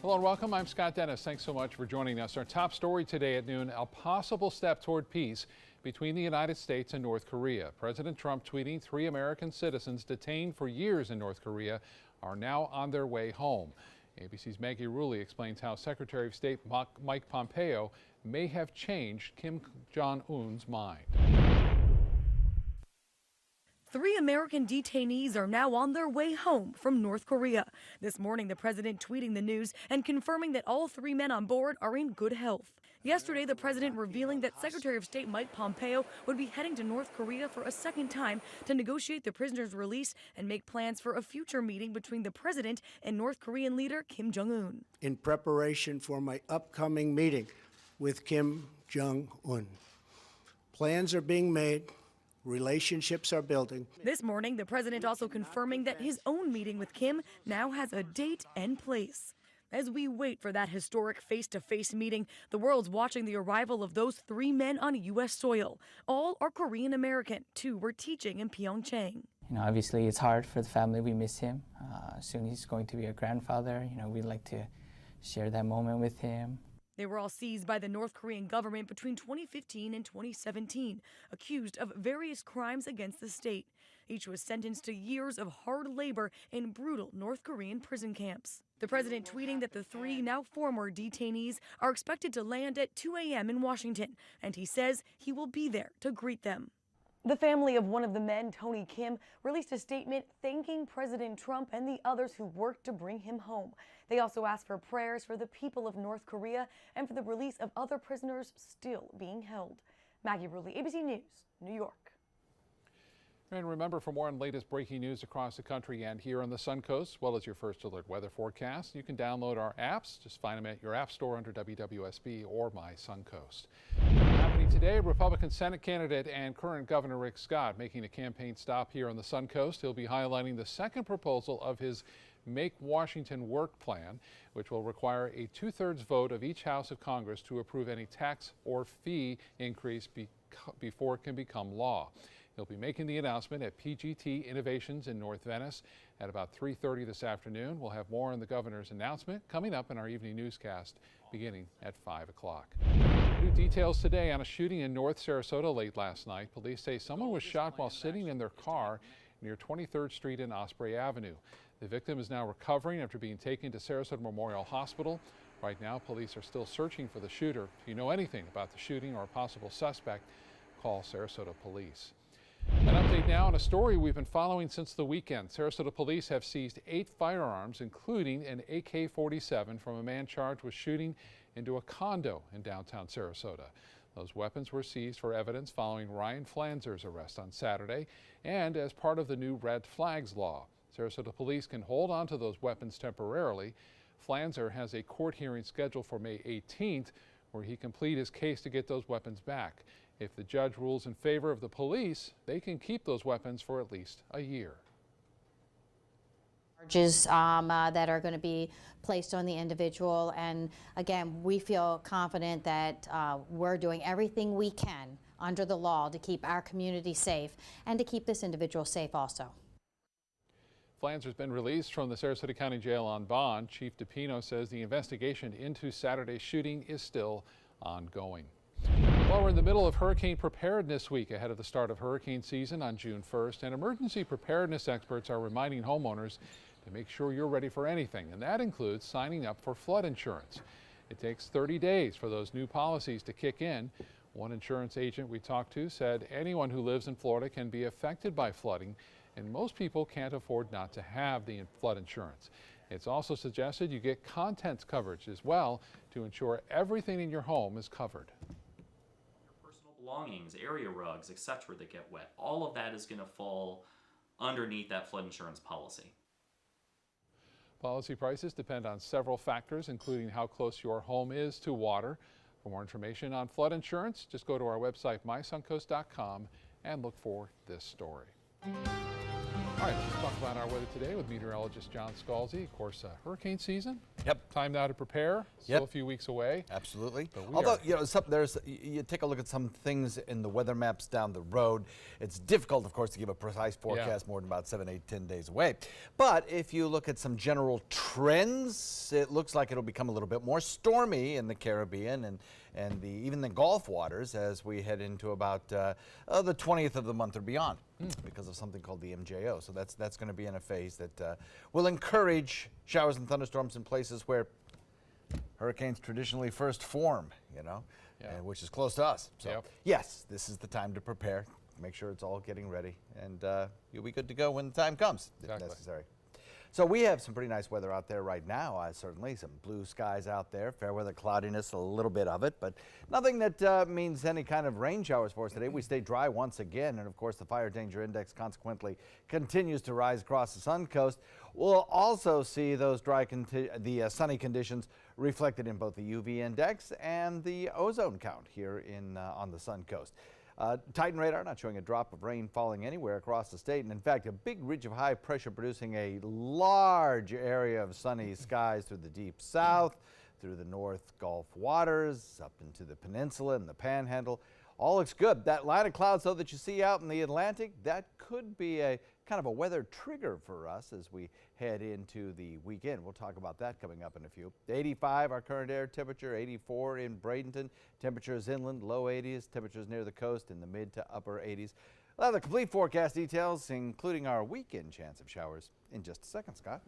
Hello and welcome. I'm Scott Dennis. Thanks so much for joining us. Our top story today at noon, a possible step toward peace between the United States and North Korea. President Trump tweeting 3 American citizens detained for years in North Korea are now on their way home. ABC's Maggie Rulli explains how Secretary of State Mike Pompeo may have changed Kim Jong-un's mind. 3 American detainees are now on their way home from North Korea. This morning, the president tweeting the news and confirming that all 3 men on board are in good health. Yesterday, the president revealing that Secretary of State Mike Pompeo would be heading to North Korea for a second time to negotiate the prisoners' release and make plans for a future meeting between the president and North Korean leader Kim Jong-un. In preparation for my upcoming meeting with Kim Jong-un, plans are being made. Relationships are building. This morning, the president also confirming that his own meeting with Kim now has a date and place. As we wait for that historic face-to-face meeting, the world's watching the arrival of those 3 men on U.S. soil. All are Korean American. 2 were teaching in Pyeongchang. Obviously it's hard for the family. We miss him. Soon he's going to be a grandfather. We'd like to share that moment with him. They were all seized by the North Korean government between 2015 and 2017, accused of various crimes against the state. Each was sentenced to years of hard labor in brutal North Korean prison camps. The president tweeting that the 3 now former detainees are expected to land at 2 a.m. in Washington, and he says he will be there to greet them. The family of one of the men, Tony Kim, released a statement thanking President Trump and the others who worked to bring him home. They also asked for prayers for the people of North Korea and for the release of other prisoners still being held. Maggie Rulli, ABC News, New York. And remember, for more on latest breaking news across the country and here on the Suncoast, as well as your first alert weather forecast, you can download our apps. Just find them at your app store under WWSB or My Suncoast. Happening today, Republican Senate candidate and current Governor Rick Scott making a campaign stop here on the Suncoast. He'll be highlighting the second proposal of his Make Washington Work plan, which will require a 2/3 vote of each House of Congress to approve any tax or fee increase before it can become law. He'll be making the announcement at PGT Innovations in North Venice at about 3:30 this afternoon. We'll have more on the governor's announcement coming up in our evening newscast beginning at 5 o'clock. New details today on a shooting in North Sarasota late last night. Police say someone was shot while sitting in their car near 23rd Street and Osprey Avenue. The victim is now recovering after being taken to Sarasota Memorial Hospital. Right now, police are still searching for the shooter. If you know anything about the shooting or a possible suspect, call Sarasota Police. An update now on a story we've been following since the weekend. Sarasota police have seized 8 firearms, including an AK-47 from a man charged with shooting into a condo in downtown Sarasota. Those weapons were seized for evidence following Ryan Flanzer's arrest on Saturday and as part of the new Red Flags law. Sarasota police can hold on to those weapons temporarily. Flanzer has a court hearing scheduled for May 18th where he can plead his case to get those weapons back. If the judge rules in favor of the police, they can keep those weapons for at least a year. Charges that are going to be placed on the individual, and again, we feel confident that we're doing everything we can under the law to keep our community safe and to keep this individual safe also. Flanzer's been released from the Sarasota County Jail on bond. Chief DePino says the investigation into Saturday's shooting is still ongoing. Well, we're in the middle of hurricane preparedness week ahead of the start of hurricane season on June 1st, and emergency preparedness experts are reminding homeowners to make sure you're ready for anything, and that includes signing up for flood insurance. It takes 30 days for those new policies to kick in. One insurance agent we talked to said anyone who lives in Florida can be affected by flooding, and most people can't afford not to have the flood insurance. It's also suggested you get contents coverage as well to ensure everything in your home is covered. Your personal belongings, area rugs, etc. that get wet, all of that is going to fall underneath that flood insurance policy. Policy prices depend on several factors, including how close your home is to water. For more information on flood insurance, just go to our website, mysuncoast.com, and look for this story. All right, let's talk about our weather today with meteorologist John Scalzi. Of course, hurricane season. Yep. Time now to prepare. Still a few weeks away. Absolutely. Although, you take a look at some things in the weather maps down the road. It's difficult, of course, to give a precise forecast more than about 7, 8, 10 days away. But if you look at some general trends it looks like it'll become a little bit more stormy in the Caribbean and even the Gulf waters as we head into about the 20th of the month or beyond because of something called the MJO. So that's going to be in a phase that will encourage showers and thunderstorms in places where hurricanes traditionally first form, which is close to us. So yes, this is the time to prepare. Make sure it's all getting ready, and you'll be good to go when the time comes, if necessary. So we have some pretty nice weather out there right now, certainly. Some blue skies out there, fair weather cloudiness, a little bit of it, but nothing that means any kind of rain showers for us today. We stay dry once again, and of course the fire danger index consequently continues to rise across the Sun Coast. We'll also see those sunny conditions reflected in both the UV index and the ozone count here on the Sun Coast. Titan radar not showing a drop of rain falling anywhere across the state, and in fact a big ridge of high pressure producing a large area of sunny skies through the deep south, through the North Gulf waters, up into the peninsula and the Panhandle. All looks good. That line of clouds though that you see out in the Atlantic, that could be a kind of a weather trigger for us as we head into the weekend. We'll talk about that coming up in a few. 85 our current air temperature, 84 in Bradenton. Temperatures inland, low 80s. Temperatures near the coast in the mid to upper 80s. We'll have the complete forecast details, including our weekend chance of showers, in just a second. Scott?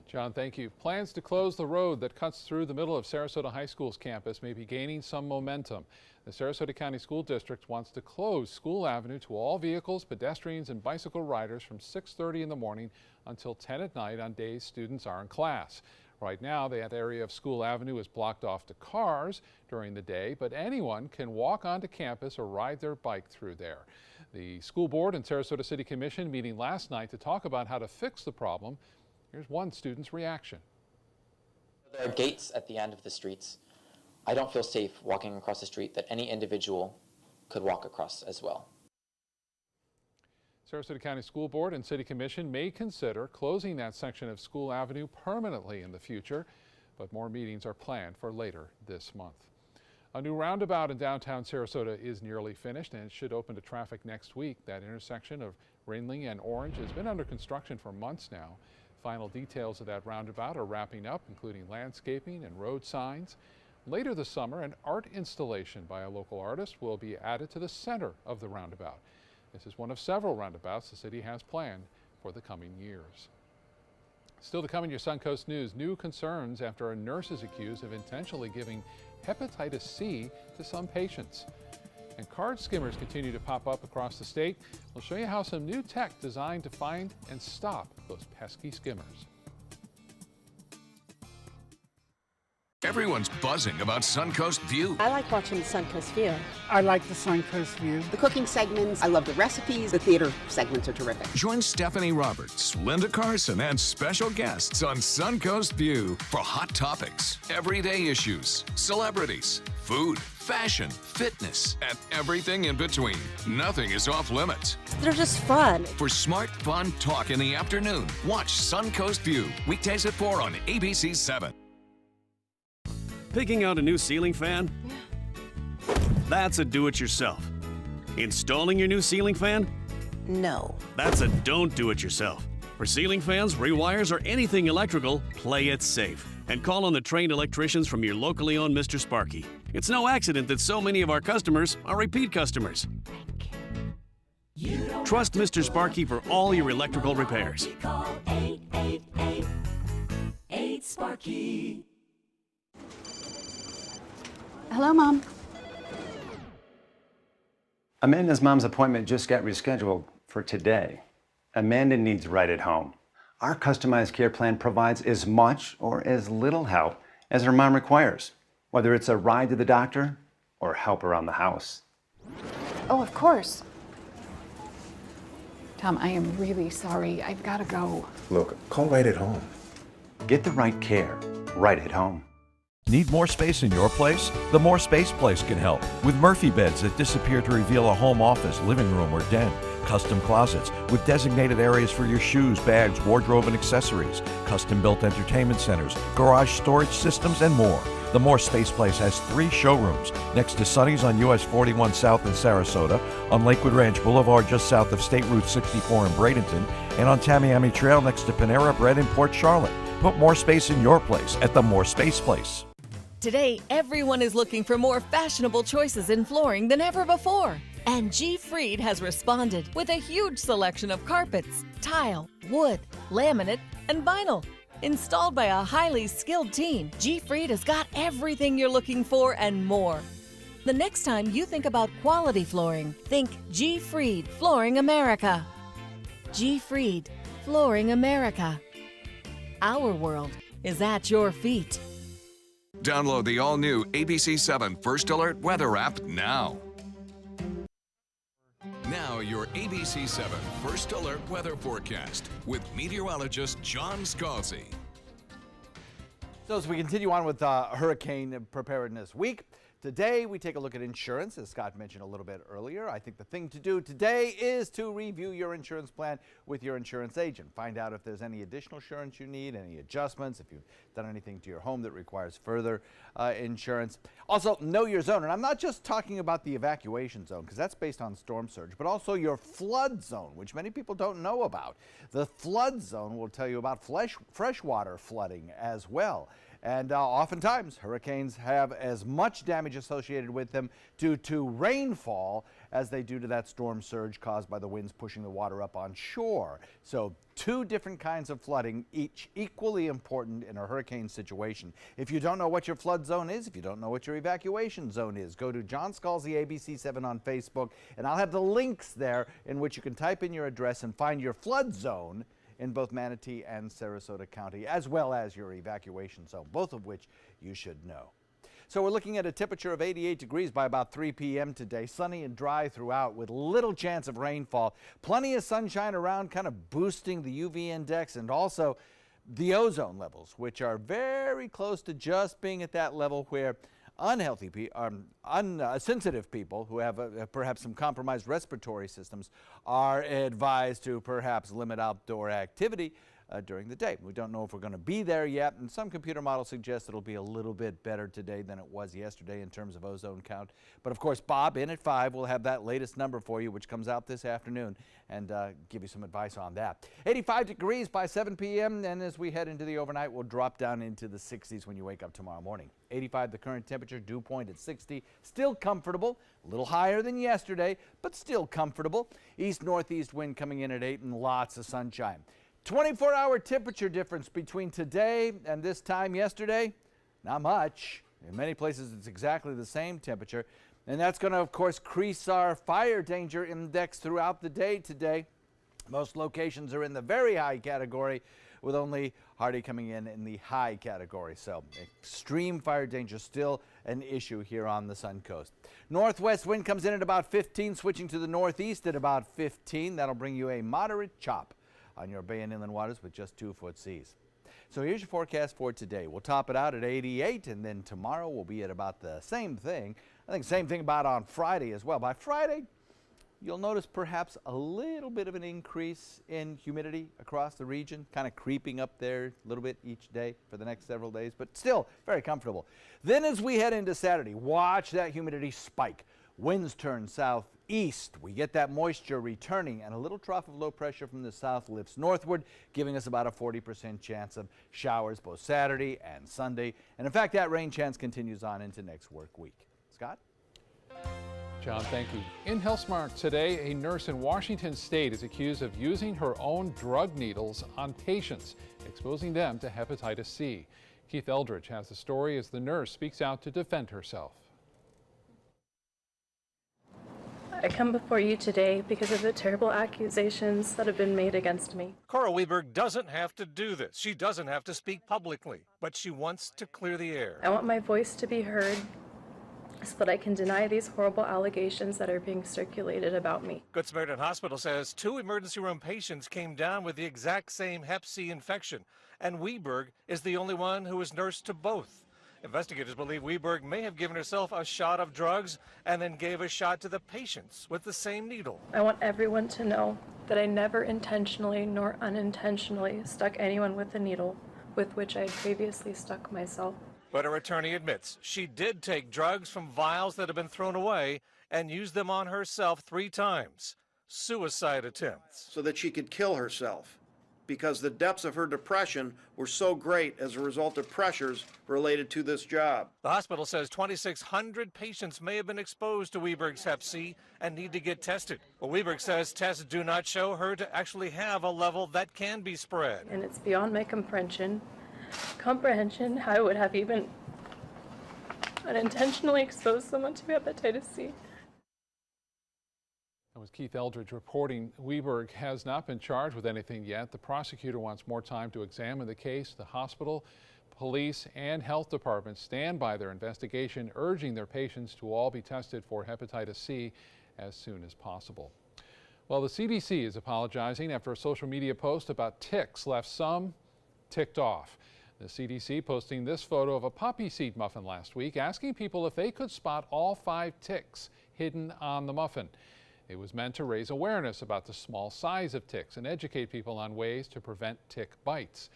John, thank you. Plans to close the road that cuts through the middle of Sarasota High School's campus may be gaining some momentum. The Sarasota County School District wants to close School Avenue to all vehicles, pedestrians, and bicycle riders from 6:30 in the morning until 10 at night on days students are in class. Right now, that area of School Avenue is blocked off to cars during the day, but anyone can walk onto campus or ride their bike through there. The school board and Sarasota City Commission meeting last night to talk about how to fix the problem. Here's one student's reaction. There are gates at the end of the streets. I don't feel safe walking across the street that any individual could walk across as well. Sarasota County School Board and City Commission may consider closing that section of School Avenue permanently in the future, but more meetings are planned for later this month. A new roundabout in downtown Sarasota is nearly finished and it should open to traffic next week. That intersection of Ringling and Orange has been under construction for months now. Final details of that roundabout are wrapping up, including landscaping and road signs. Later this summer, an art installation by a local artist will be added to the center of the roundabout. This is one of several roundabouts the city has planned for the coming years. Still to come in your Suncoast News, new concerns after a nurse is accused of intentionally giving hepatitis C to some patients. And card skimmers continue to pop up across the state. We'll show you how some new tech designed to find and stop those pesky skimmers. Everyone's buzzing about Suncoast View. I like watching the Suncoast View. I like the Suncoast View. The cooking segments, I love the recipes. The theater segments are terrific. Join Stephanie Roberts, Linda Carson, and special guests on Suncoast View for hot topics, everyday issues, celebrities, food, fashion, fitness, and everything in between. Nothing is off limits. They're just fun. For smart, fun talk in the afternoon, watch Suncoast View, weekdays at 4 on ABC 7. Picking out a new ceiling fan? That's a do-it-yourself. Installing your new ceiling fan? No. That's a don't do it yourself. For ceiling fans, rewires, or anything electrical, play it safe. And call on the trained electricians from your locally owned Mr. Sparky. It's no accident that so many of our customers are repeat customers. Trust Mr. Sparky for all your electrical repairs. Call 888-8-SPARKY. Hello, Mom. Amanda's mom's appointment just got rescheduled for today. Amanda needs Right at Home. Our customized care plan provides as much or as little help as her mom requires, whether it's a ride to the doctor or help around the house. Oh, of course. Tom, I am really sorry. I've got to go. Look, call Right at Home. Get the right care right at home. Need more space in your place? The More Space Place can help with Murphy beds that disappear to reveal a home office, living room, or den. Custom closets with designated areas for your shoes, bags, wardrobe, and accessories. Custom-built entertainment centers, garage storage systems, and more. The More Space Place has 3 showrooms next to Sonny's on US 41 South in Sarasota, on Lakewood Ranch Boulevard just south of State Route 64 in Bradenton, and on Tamiami Trail next to Panera Bread in Port Charlotte. Put more space in your place at the More Space Place. Today, everyone is looking for more fashionable choices in flooring than ever before. And G. Fried has responded with a huge selection of carpets, tile, wood, laminate, and vinyl. Installed by a highly skilled team, G. Fried has got everything you're looking for and more. The next time you think about quality flooring, think G. Fried Flooring America. G. Fried Flooring America. Our world is at your feet. Download the all-new ABC7 First Alert Weather app now. Now your ABC7 First Alert Weather Forecast with meteorologist John Scalzi. So as we continue on with Hurricane Preparedness Week, today we take a look at insurance, as Scott mentioned a little bit earlier. I think the thing to do today is to review your insurance plan with your insurance agent. Find out if there's any additional insurance you need, any adjustments, if you've done anything to your home that requires further insurance. Also, know your zone. And I'm not just talking about the evacuation zone, because that's based on storm surge, but also your flood zone, which many people don't know about. The flood zone will tell you about freshwater flooding as well. And oftentimes, hurricanes have as much damage associated with them due to rainfall as they do to that storm surge caused by the winds pushing the water up on shore. So two different kinds of flooding, each equally important in a hurricane situation. If you don't know what your flood zone is, if you don't know what your evacuation zone is, go to John Scalzi ABC7 on Facebook, and I'll have the links there in which you can type in your address and find your flood zone in both Manatee and Sarasota County, as well as your evacuation zone, both of which you should know. So we're looking at a temperature of 88 degrees by about 3 p.m. today, sunny and dry throughout with little chance of rainfall. Plenty of sunshine around, kind of boosting the UV index and also the ozone levels, which are very close to just being at that level where sensitive people who have perhaps some compromised respiratory systems are advised to perhaps limit outdoor activity during the day. We don't know if we're going to be there yet, and some computer models suggest it'll be a little bit better today than it was yesterday in terms of ozone count. But of course, Bob in at 5 will have that latest number for you, which comes out this afternoon, and give you some advice on that. 85 degrees by 7 p.m., and as we head into the overnight, we'll drop down into the 60s when you wake up tomorrow morning. 85 the current temperature, dew point at 60, still comfortable, a little higher than yesterday, but still comfortable. East-northeast wind coming in at 8 and lots of sunshine. 24-hour temperature difference between today and this time yesterday, not much. In many places, it's exactly the same temperature. And that's going to, of course, increase our fire danger index throughout the day today. Most locations are in the very high category, with only Hardy coming in the high category. So extreme fire danger still an issue here on the Suncoast. Northwest wind comes in at about 15, switching to the northeast at about 15. That'll bring you a moderate chop on your bay and inland waters with just 2-foot seas. So here's your forecast for today. We'll top it out at 88, and then tomorrow we'll be at about the same thing. I think same thing about on Friday as well. By Friday, you'll notice perhaps a little bit of an increase in humidity across the region, kind of creeping up there a little bit each day for the next several days, but still very comfortable. Then as we head into Saturday, watch that humidity spike. Winds turn southeast. We get that moisture returning, and a little trough of low pressure from the south lifts northward, giving us about a 40% chance of showers both Saturday and Sunday. And in fact, that rain chance continues on into next work week. Scott? John, thank you. In Health Smart today, a nurse in Washington State is accused of using her own drug needles on patients, exposing them to hepatitis C. Keith Eldridge has the story as the nurse speaks out to defend herself. I come before you today because of the terrible accusations that have been made against me. Cora Weberg doesn't have to do this. She doesn't have to speak publicly, but she wants to clear the air. I want my voice to be heard so that I can deny these horrible allegations that are being circulated about me. Good Samaritan Hospital says 2 emergency room patients came down with the exact same Hep C infection, and Weberg is the only one who was nursed to both. Investigators believe Weberg may have given herself a shot of drugs and then gave a shot to the patients with the same needle. I want everyone to know that I never intentionally nor unintentionally stuck anyone with the needle with which I had previously stuck myself. But her attorney admits she did take drugs from vials that had been thrown away and used them on herself 3 times. Suicide attempts. So that she could kill herself because the depths of her depression were so great as a result of pressures related to this job. The hospital says 2,600 patients may have been exposed to Weberg's Hep C and need to get tested. Well, Weberg says tests do not show her to actually have a level that can be spread. And it's beyond my comprehension how I would have even unintentionally exposed someone to hepatitis C. That was Keith Eldridge reporting. Weberg has not been charged with anything yet. The prosecutor wants more time to examine the case. The hospital, police, and health departments stand by their investigation, urging their patients to all be tested for hepatitis C as soon as possible. Well, the CDC is apologizing after a social media post about ticks left some ticked off. The CDC posting this photo of a poppy seed muffin last week, asking people if they could spot all 5 ticks hidden on the muffin. It was meant to raise awareness about the small size of ticks and educate people on ways to prevent tick bites.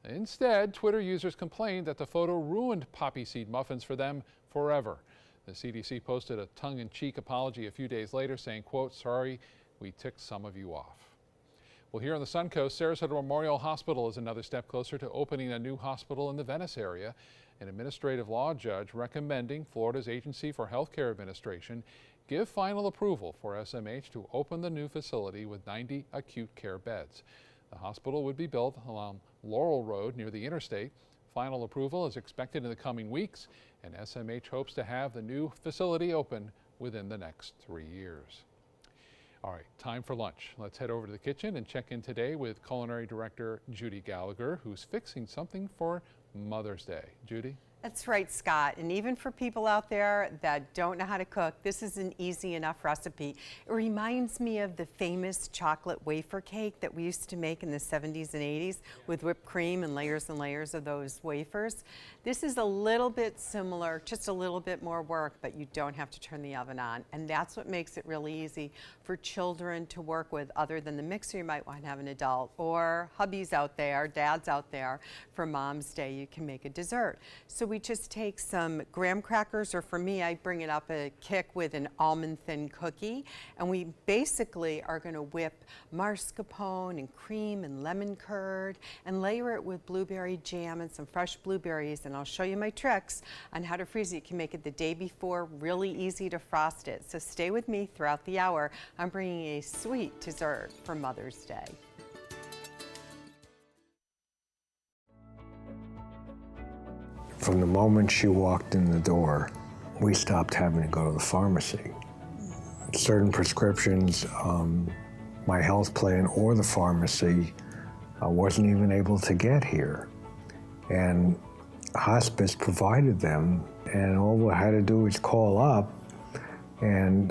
Instead, Twitter users complained that the photo ruined poppy seed muffins for them forever. The CDC posted a tongue-in-cheek apology a few days later saying, quote, "Sorry, we ticked some of you off." Well, here on the Suncoast, Sarasota Memorial Hospital is another step closer to opening a new hospital in the Venice area. An administrative law judge recommending Florida's Agency for Healthcare Administration give final approval for SMH to open the new facility with 90 acute care beds. The hospital would be built along Laurel Road near the interstate. Final approval is expected in the coming weeks, and SMH hopes to have the new facility open within the next 3 years. All right, time for lunch. Let's head over to the kitchen and check in today with Culinary Director Judy Gallagher, who's fixing something for Mother's Day. Judy? That's right, Scott. And even for people out there that don't know how to cook, this is an easy enough recipe. It reminds me of the famous chocolate wafer cake that we used to make in the 70s and 80s with whipped cream and layers of those wafers. This is a little bit similar, just a little bit more work, but you don't have to turn the oven on. And that's what makes it really easy for children to work with. Other than the mixer, you might want to have an adult or hubbies out there, dads out there. For Mom's Day, you can make a dessert. So we just take some graham crackers, or for me, I bring it up a kick with an almond thin cookie, and we basically are going to whip mascarpone and cream and lemon curd and layer it with blueberry jam and some fresh blueberries, and I'll show you my tricks on how to freeze it. You can make it the day before, really easy to frost it. So stay with me throughout the hour. I'm bringing a sweet dessert for Mother's Day. From the moment she walked in the door, we stopped having to go to the pharmacy. Certain prescriptions, my health plan or the pharmacy wasn't even able to get here. And hospice provided them, and all we had to do was call up, and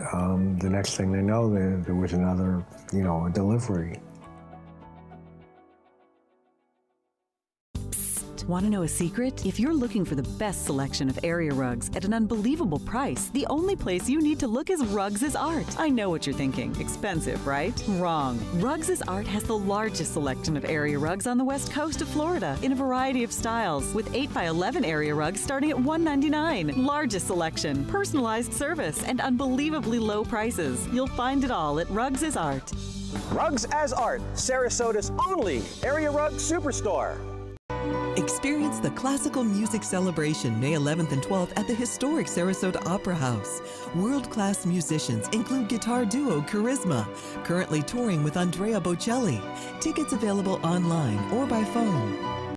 the next thing they know, there was another, a delivery. Want to know a secret? If you're looking for the best selection of area rugs at an unbelievable price, the only place you need to look is Rugs' Art. I know what you're thinking. Expensive, right? Wrong. Rugs' Art has the largest selection of area rugs on the west coast of Florida in a variety of styles, with 8x11 area rugs starting at $199. Largest selection, personalized service, and unbelievably low prices. You'll find it all at Rugs' Art. Rugs as Art, Sarasota's only area rug superstore. Experience the Classical Music Celebration May 11th and 12th at the historic Sarasota Opera House. World-class musicians include guitar duo Charisma, currently touring with Andrea Bocelli. Tickets available online or by phone.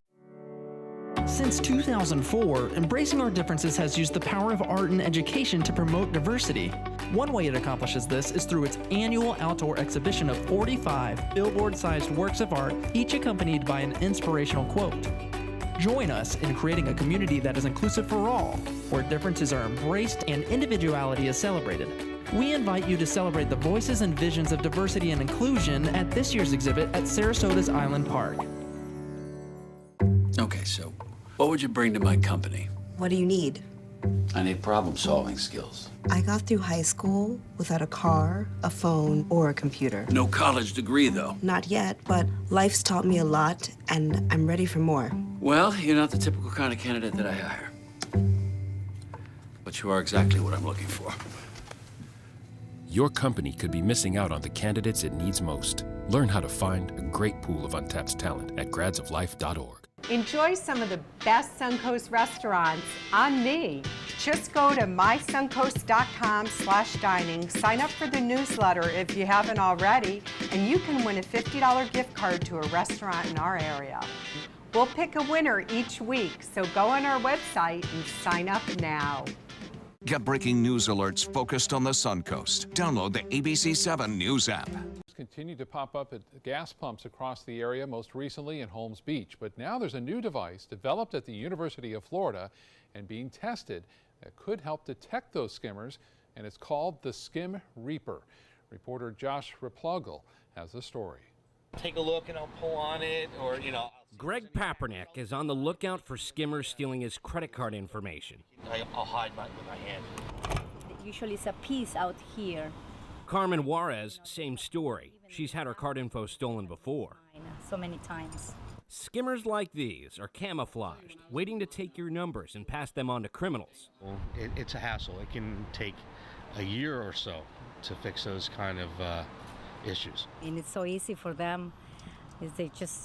Since 2004, Embracing Our Differences has used the power of art and education to promote diversity. One way it accomplishes this is through its annual outdoor exhibition of 45 billboard-sized works of art, each accompanied by an inspirational quote. Join us in creating a community that is inclusive for all, where differences are embraced and individuality is celebrated. We invite you to celebrate the voices and visions of diversity and inclusion at this year's exhibit at Sarasota's Island Park. Okay, so what would you bring to my company? What do you need? I need problem-solving skills. I got through high school without a car, a phone, or a computer. No college degree, though. Not yet, but life's taught me a lot, and I'm ready for more. Well, you're not the typical kind of candidate that I hire. But you are exactly what I'm looking for. Your company could be missing out on the candidates it needs most. Learn how to find a great pool of untapped talent at gradsoflife.org. Enjoy some of the best Suncoast restaurants on me. Just go to mysuncoast.com/dining, sign up for the newsletter if you haven't already, and you can win a $50 gift card to a restaurant in our area. We'll pick a winner each week, so go on our website and sign up now. Get breaking news alerts focused on the Suncoast. Download the ABC7 News app. Continue to pop up at gas pumps across the area, most recently in Holmes Beach. But now there's a new device developed at the University of Florida and being tested that could help detect those skimmers, and it's called the Skim Reaper. Reporter Josh Replogle has the story. Take a look and I'll pull on it, or, Greg Papernick is on the lookout for skimmers stealing his credit card information. I'll hide with my hand. Usually it's a piece out here. Carmen Juarez, same story. She's had her card info stolen before. So many times. Skimmers like these are camouflaged, waiting to take your numbers and pass them on to criminals. It's a hassle. It can take a year or so to fix those kind of issues. And it's so easy for them.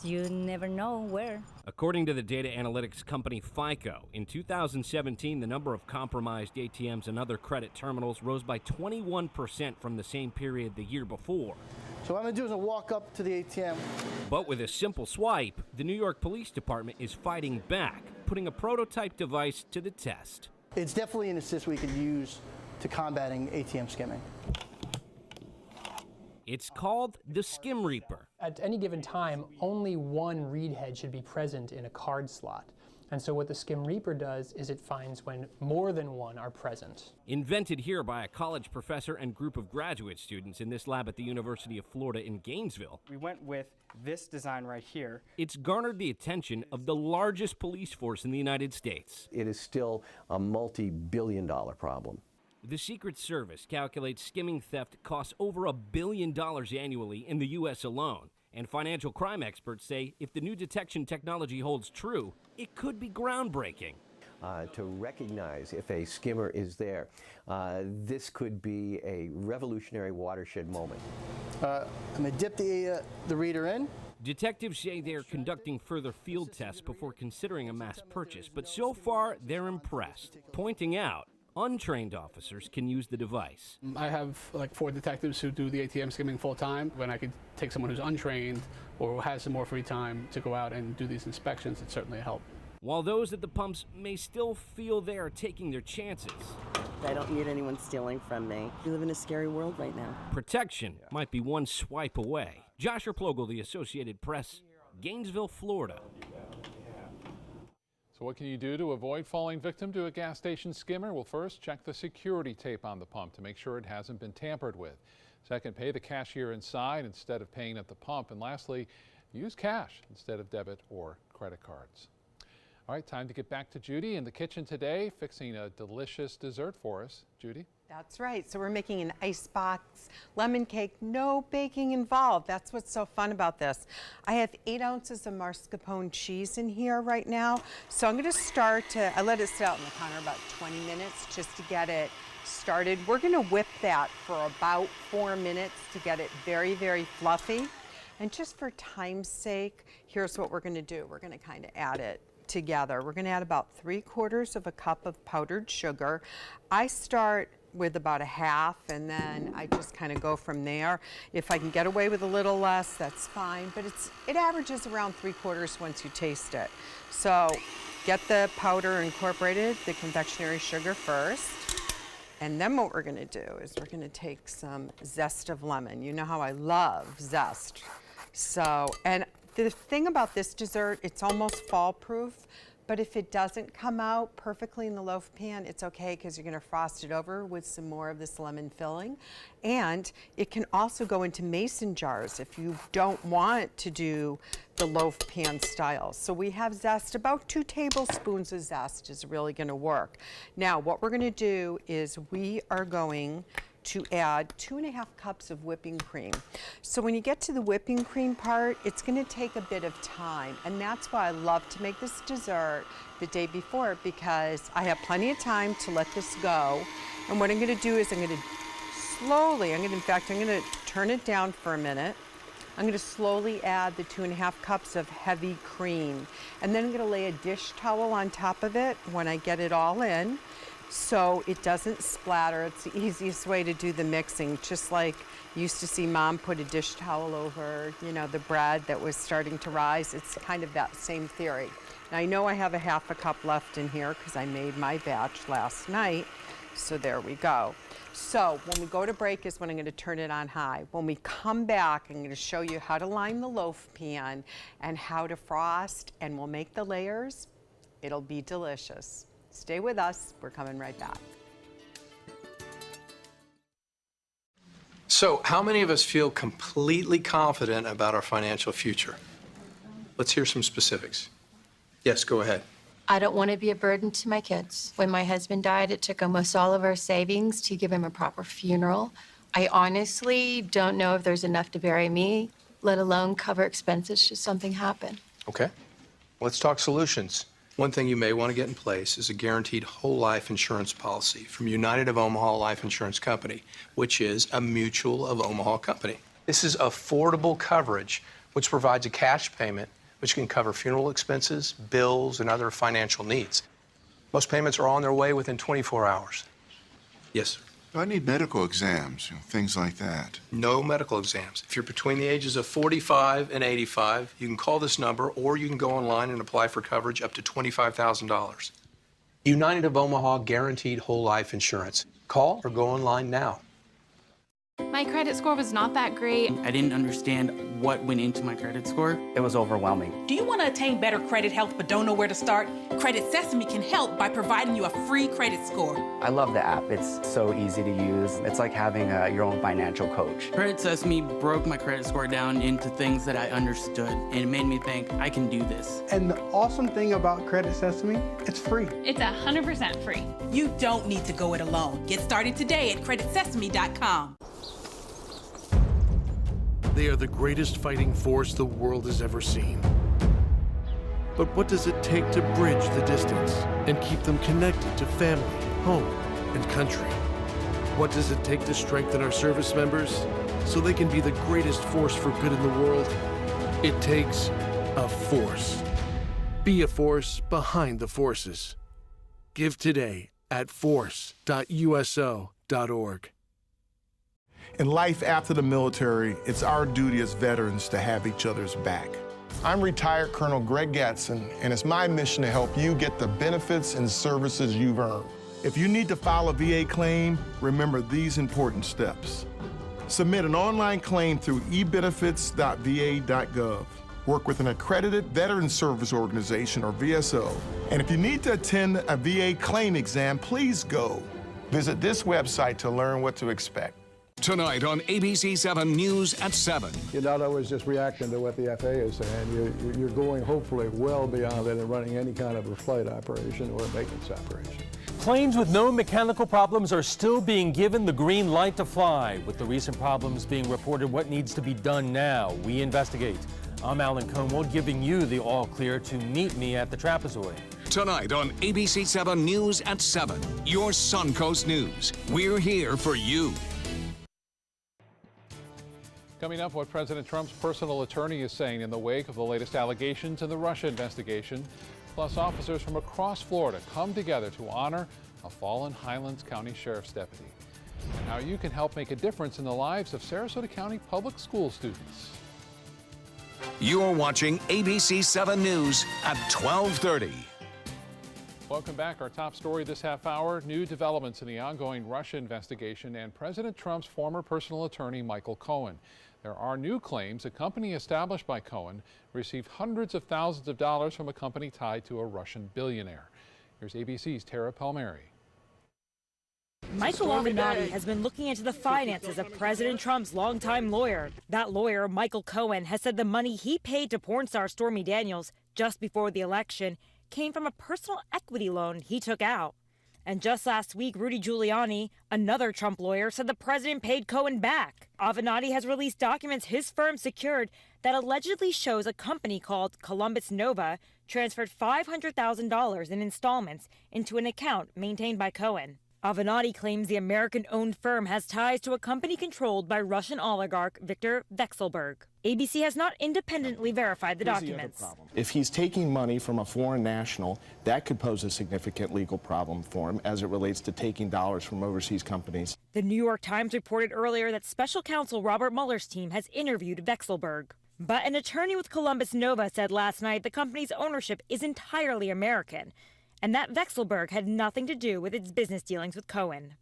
You never know where. According to the data analytics company FICO, in 2017, the number of compromised ATMs and other credit terminals rose by 21% from the same period the year before. So what I'm going to do is I'll walk up to the ATM. But with a simple swipe, the New York Police Department is fighting back, putting a prototype device to the test. It's definitely an assist we could use to combating ATM skimming. It's called the Skim Reaper. At any given time, only one read head should be present in a card slot. And so what the Skim Reaper does is it finds when more than one are present. Invented here by a college professor and group of graduate students in this lab at the University of Florida in Gainesville. We went with this design right here. It's garnered the attention of the largest police force in the United States. It is still a multi-billion-dollar problem. The Secret Service calculates skimming theft costs over $1 billion annually in the U.S. alone. And financial crime experts say if the new detection technology holds true, it could be groundbreaking. To recognize if a skimmer is there, this could be a revolutionary watershed moment. I'm going to dip the reader in. Detectives say they're conducting further field tests before considering a mass purchase, but so far they're impressed, pointing out untrained officers can use the device. I have like 4 detectives who do the ATM skimming full time. When I could take someone who's untrained or who has some more free time to go out and do these inspections, it's certainly a help. While those at the pumps may still feel they are taking their chances, I don't need anyone stealing from me. We live in a scary world right now. Protection might be one swipe away. Josh Replogle, The Associated Press, Gainesville, Florida. So what can you do to avoid falling victim to a gas station skimmer? Well, first, check the security tape on the pump to make sure it hasn't been tampered with. Second, pay the cashier inside instead of paying at the pump. And lastly, use cash instead of debit or credit cards. All right, time to get back to Judy in the kitchen today, fixing a delicious dessert for us. Judy? That's right. So we're making an icebox lemon cake, no baking involved. That's what's so fun about this. I have 8 ounces of mascarpone cheese in here right now. So I'm going to I let it sit out on the counter about 20 minutes just to get it started. We're going to whip that for about 4 minutes to get it very, very fluffy. And just for time's sake, here's what we're going to do. We're going to kind of add it together. We're going to add about 3/4 of a cup of powdered sugar. I start with about 1/2 and then I just kind of go from there. If I can get away with a little less, that's fine, but it averages around 3/4 once you taste it. So get the powder incorporated, the confectionery sugar first, and then what we're going to do is we're going to take some zest of lemon. You know how I love zest. So, and the thing about this dessert, it's almost fall-proof, but if it doesn't come out perfectly in the loaf pan, it's okay because you're going to frost it over with some more of this lemon filling. And it can also go into mason jars if you don't want to do the loaf pan style. So we have zest, about 2 tablespoons of zest is really going to work. Now, what we're going to do is we are going to add 2.5 cups of whipping cream. So when you get to the whipping cream part, it's going to take a bit of time, and that's why I love to make this dessert the day before, because I have plenty of time to let this go. And what I'm going to do is I'm going to slowly, in fact, I'm going to turn it down for a minute. I'm going to slowly add the 2½ cups of heavy cream. And then I'm going to lay a dish towel on top of it when I get it all in so it doesn't splatter. It's the easiest way to do the mixing, just like you used to see Mom put a dish towel over, you know, the bread that was starting to rise. It's kind of that same theory. Now I know I have a ½ cup left in here because I made my batch last night, so there we go. So when we go to break is when I'm going to turn it on high. When we come back, I'm going to show you how to line the loaf pan and how to frost, and we'll make the layers. It'll be delicious. Stay with us. We're coming right back. So, how many of us feel completely confident about our financial future? Let's hear some specifics. Yes, go ahead. I don't want to be a burden to my kids. When my husband died, it took almost all of our savings to give him a proper funeral. I honestly don't know if there's enough to bury me, let alone cover expenses should something happen. Okay. Let's talk solutions. One thing you may want to get in place is a guaranteed whole life insurance policy from United of Omaha Life Insurance Company, which is a Mutual of Omaha company. This is affordable coverage, which provides a cash payment which can cover funeral expenses, bills, and other financial needs. Most payments are on their way within 24 hours. Yes, sir. Do I need medical exams, things like that? No medical exams. If you're between the ages of 45 and 85, you can call this number, or you can go online and apply for coverage up to $25,000. United of Omaha Guaranteed Whole Life Insurance. Call or go online now. My credit score was not that great. I didn't understand what went into my credit score. It was overwhelming. Do you want to attain better credit health but don't know where to start? Credit Sesame can help by providing you a free credit score. I love the app. It's so easy to use. It's like having your own financial coach. Credit Sesame broke my credit score down into things that I understood, and it made me think I can do this. And the awesome thing about Credit Sesame, it's free. It's 100% free. You don't need to go it alone. Get started today at creditsesame.com. They are the greatest fighting force the world has ever seen. But what does it take to bridge the distance and keep them connected to family, home, and country? What does it take to strengthen our service members so they can be the greatest force for good in the world? It takes a force. Be a force behind the forces. Give today at force.uso.org. In life after the military, it's our duty as veterans to have each other's back. I'm retired Colonel Greg Gatson, and it's my mission to help you get the benefits and services you've earned. If you need to file a VA claim, remember these important steps. Submit an online claim through ebenefits.va.gov. Work with an accredited Veteran Service Organization, or VSO. And if you need to attend a VA claim exam, please go. Visit this website to learn what to expect. Tonight on ABC 7 News at 7. You're not always just reacting to what the FAA is saying. You're going hopefully well beyond that and running any kind of a flight operation or a maintenance operation. Planes with no mechanical problems are still being given the green light to fly. With the recent problems being reported, what needs to be done now? We investigate. I'm Alan Conewold, giving you the all clear to meet me at the trapezoid. Tonight on ABC 7 News at 7, your Suncoast News. We're here for you. Coming up, what President Trump's personal attorney is saying in the wake of the latest allegations in the Russia investigation. Plus, officers from across Florida come together to honor a fallen Highlands County Sheriff's deputy. And how you can help make a difference in the lives of Sarasota County public school students. You're watching ABC 7 News at 12:30. Welcome back. Our top story this half hour, new developments in the ongoing Russia investigation and President Trump's former personal attorney, Michael Cohen. There are new claims a company established by Cohen received hundreds of thousands of dollars from a company tied to a Russian billionaire. Here's ABC's Tara Palmieri. Michael Avenatti has been looking into the finances of President Trump's longtime lawyer. That lawyer, Michael Cohen, has said the money he paid to porn star Stormy Daniels just before the election came from a personal equity loan he took out. And just last week, Rudy Giuliani, another Trump lawyer, said the president paid Cohen back. Avenatti has released documents his firm secured that allegedly shows a company called Columbus Nova transferred $500,000 in installments into an account maintained by Cohen. Avenatti claims the American-owned firm has ties to a company controlled by Russian oligarch Viktor Vekselberg. ABC has not independently verified the documents. If he's taking money from a foreign national, that could pose a significant legal problem for him as it relates to taking dollars from overseas companies. The New York Times reported earlier that special counsel Robert Mueller's team has interviewed Vekselberg. But an attorney with Columbus Nova said last night the company's ownership is entirely American, and that Vekselberg had nothing to do with its business dealings with Cohen.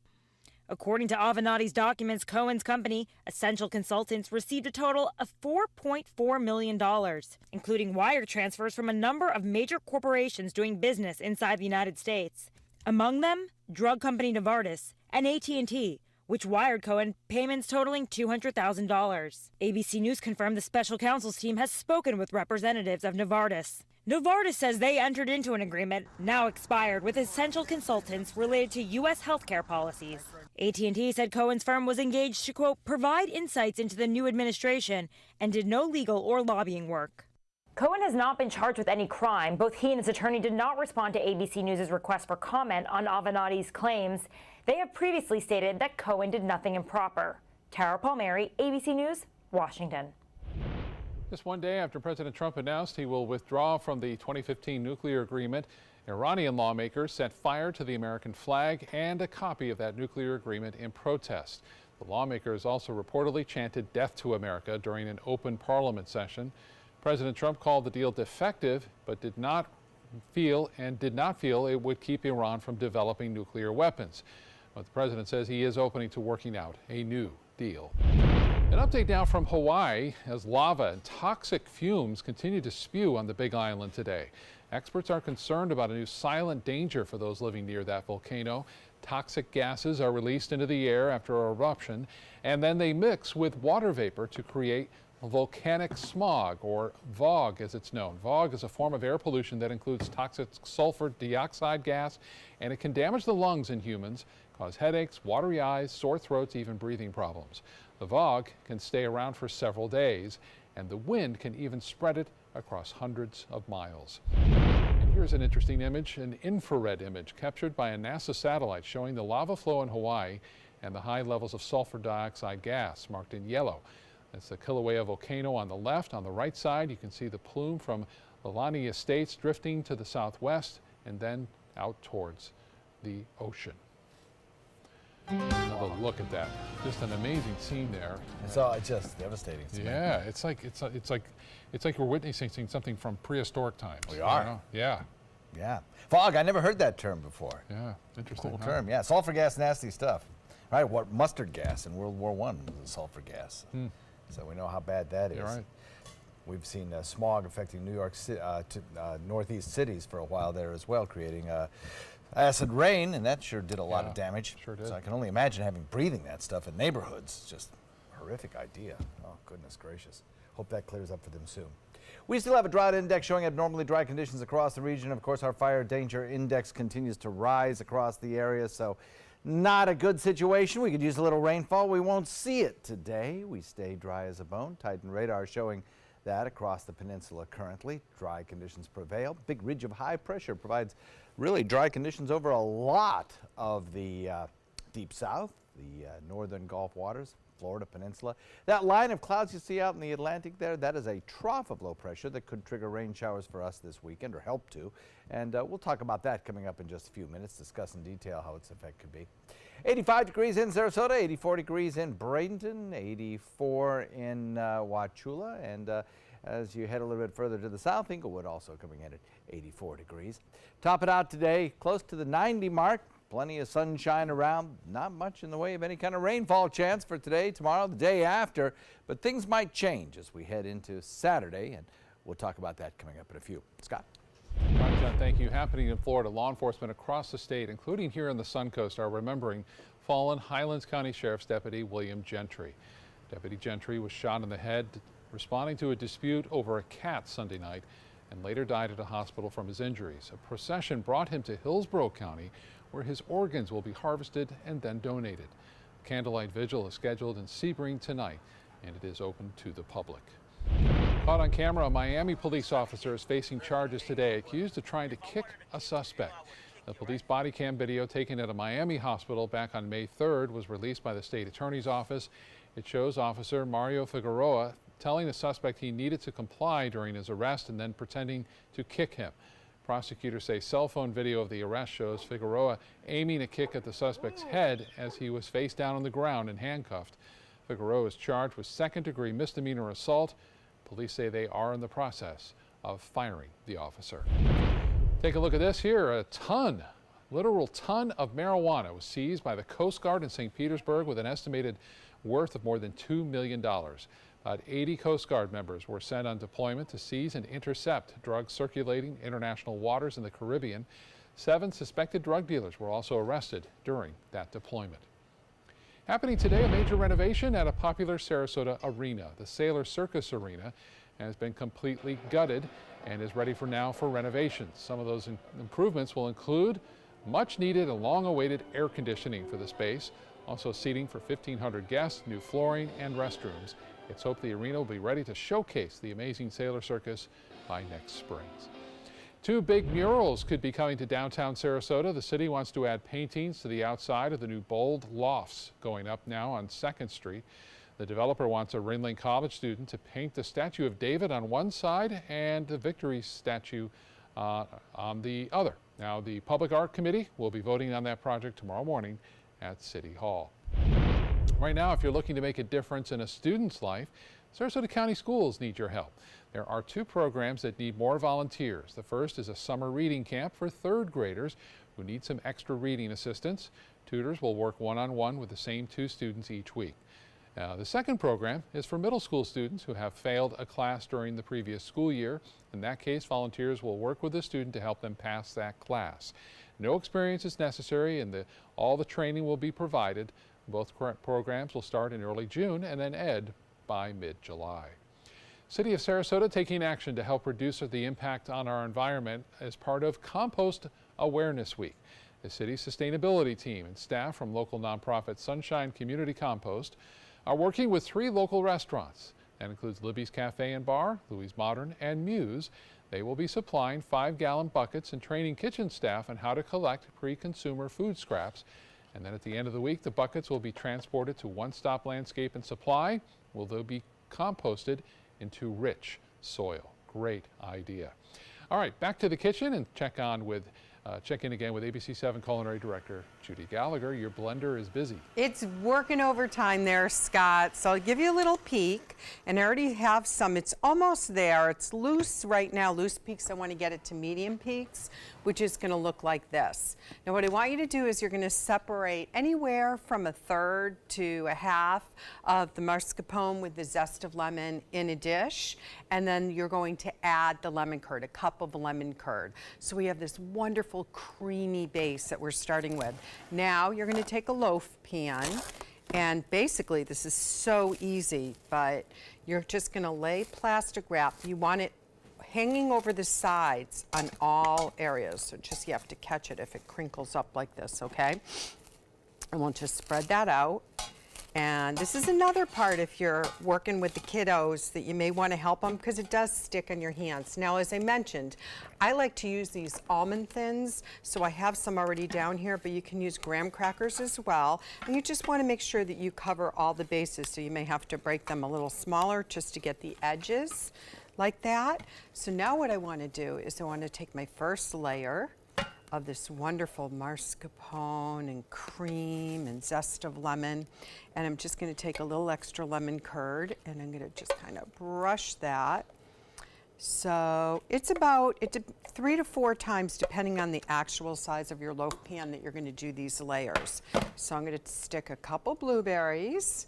According to Avenatti's documents, Cohen's company, Essential Consultants, received a total of $4.4 million, including wire transfers from a number of major corporations doing business inside the United States. Among them, drug company Novartis and AT&T, which wired Cohen payments totaling $200,000. ABC News confirmed the special counsel's team has spoken with representatives of Novartis. Novartis says they entered into an agreement, now expired, with Essential Consultants related to U.S. healthcare policies. AT&T said Cohen's firm was engaged to, quote, provide insights into the new administration and did no legal or lobbying work. Cohen has not been charged with any crime. Both he and his attorney did not respond to ABC News' request for comment on Avenatti's claims. They have previously stated that Cohen did nothing improper. Tara Palmieri, ABC News, Washington. Just one day after President Trump announced he will withdraw from the 2015 nuclear agreement, Iranian lawmakers set fire to the American flag and a copy of that nuclear agreement in protest. The lawmakers also reportedly chanted "Death to America" during an open parliament session. President Trump called the deal defective, but did not feel it would keep Iran from developing nuclear weapons. But the president says he is open to working out a new deal. An update now from Hawaii as lava and toxic fumes continue to spew on the Big Island today. Experts are concerned about a new silent danger for those living near that volcano. Toxic gases are released into the air after an eruption, and then they mix with water vapor to create volcanic smog, or VOG as it's known. VOG is a form of air pollution that includes toxic sulfur dioxide gas, and it can damage the lungs in humans, cause headaches, watery eyes, sore throats, even breathing problems. The VOG can stay around for several days, and the wind can even spread it across hundreds of miles. And here's an interesting image, an infrared image captured by a NASA satellite showing the lava flow in Hawaii and the high levels of sulfur dioxide gas marked in yellow. That's the Kilauea volcano on the left. On the right side, you can see the plume from Leilani Estates drifting to the southwest and then out towards the ocean. Have a look at that. Just an amazing scene there. It's just devastating. Yeah, it's like we're witnessing something from prehistoric times. We are. You know? Yeah. Yeah. Fog, I never heard that term before. Yeah, interesting. Cool term. Yeah, sulfur gas, nasty stuff. All right, what mustard gas in World War I was a sulfur gas. So we know how bad that is. You're right. We've seen smog affecting New York City, northeast cities for a while there as well, creating acid rain, and that sure did a lot of damage. Sure did. So I can only imagine breathing that stuff in neighborhoods. It's just a horrific idea. Oh, goodness gracious. Hope that clears up for them soon. We still have a drought index showing abnormally dry conditions across the region. Of course, our fire danger index continues to rise across the area, so not a good situation. We could use a little rainfall. We won't see it today. We stay dry as a bone. Titan radar showing that across the peninsula currently. Dry conditions prevail. Big ridge of high pressure provides really dry conditions over a lot of the deep south, the northern Gulf waters, Florida peninsula. That line of clouds you see out in the Atlantic there, that is a trough of low pressure that could trigger rain showers for us this weekend, or help to. And we'll talk about that coming up in just a few minutes, discuss in detail how its effect could be. 85 degrees in Sarasota, 84 degrees in Bradenton, 84 in Wauchula, and as you head a little bit further to the south, Inglewood also coming in at 84 degrees. Top it out today, close to the 90 mark. Plenty of sunshine around, not much in the way of any kind of rainfall chance for today, tomorrow, the day after, but things might change as we head into Saturday, and we'll talk about that coming up in a few. Scott? All right, John, thank you. Happening in Florida, law enforcement across the state, including here on the Suncoast, are remembering fallen Highlands County Sheriff's Deputy William Gentry. Deputy Gentry was shot in the head responding to a dispute over a cat Sunday night and later died at a hospital from his injuries. A procession brought him to Hillsborough County, where his organs will be harvested and then donated. A candlelight vigil is scheduled in Sebring tonight, and it is open to the public. Caught on camera, a Miami police officer is facing charges today, accused of trying to kick a suspect. The police body cam video taken at a Miami hospital back on May 3rd was released by the state attorney's office. It shows Officer Mario Figueroa telling the suspect he needed to comply during his arrest and then pretending to kick him. Prosecutors say cell phone video of the arrest shows Figueroa aiming a kick at the suspect's head as he was face down on the ground and handcuffed. Figueroa is charged with second-degree misdemeanor assault. Police say they are in the process of firing the officer. Take a look at this here. A literal ton of marijuana was seized by the Coast Guard in St. Petersburg with an estimated worth of more than $2 million. About 80 Coast Guard members were sent on deployment to seize and intercept drugs circulating international waters in the Caribbean. 7 suspected drug dealers were also arrested during that deployment. Happening today, a major renovation at a popular Sarasota arena. The Sailor Circus Arena has been completely gutted and is ready for renovations. Some of those improvements will include much needed and long awaited air conditioning for the space, also seating for 1,500 guests, new flooring and restrooms. It's hoped the arena will be ready to showcase the amazing Sailor Circus by next spring. 2 big murals could be coming to downtown Sarasota. The city wants to add paintings to the outside of the new Bold Lofts going up now on 2nd Street. The developer wants a Ringling College student to paint the statue of David on one side and the Victory statue on the other. Now, the Public Art Committee will be voting on that project tomorrow morning at City Hall. Right now, if you're looking to make a difference in a student's life, Sarasota County Schools need your help. There are 2 programs that need more volunteers. The first is a summer reading camp for 3rd graders who need some extra reading assistance. Tutors will work one-on-one with the same 2 students each week. The second program is for middle school students who have failed a class during the previous school year. In that case, volunteers will work with the student to help them pass that class. No experience is necessary, and all the training will be provided. Both programs will start in early June and then end by mid-July. City of Sarasota taking action to help reduce the impact on our environment as part of Compost Awareness Week. The city's sustainability team and staff from local nonprofit Sunshine Community Compost are working with 3 local restaurants. That includes Libby's Cafe and Bar, Louis Modern, and Muse. They will be supplying 5-gallon buckets and training kitchen staff on how to collect pre-consumer food scraps. And then at the end of the week, the buckets will be transported to One Stop Landscape and Supply, where they'll be composted into rich soil. Great idea. All right, back to the kitchen and check in again with ABC 7 Culinary Director Judy Gallagher. Your blender is busy. It's working overtime there, Scott. So I'll give you a little peek, and I already have some. It's almost there. It's loose right now, loose peaks. I want to get it to medium peaks, which is going to look like this. Now what I want you to do is you're going to separate anywhere from 1/3 to 1/2 of the mascarpone with the zest of lemon in a dish, and then you're going to add the lemon curd, a cup of lemon curd. So we have this wonderful creamy base that we're starting with. Now you're going to take a loaf pan, and basically this is so easy, but you're just going to lay plastic wrap. You want it hanging over the sides on all areas, so just you have to catch it if it crinkles up like this, okay? And we'll just spread that out. And this is another part, if you're working with the kiddos, that you may want to help them because it does stick on your hands. Now, as I mentioned, I like to use these almond thins, so I have some already down here, but you can use graham crackers as well. And you just want to make sure that you cover all the bases, so you may have to break them a little smaller just to get the edges like that. So now what I want to do is I want to take my first layer of this wonderful mascarpone and cream and zest of lemon, and I'm just going to take a little extra lemon curd, and I'm going to just kind of brush that. So it's about 3 to 4 times, depending on the actual size of your loaf pan, that you're going to do these layers. So I'm going to stick a couple blueberries,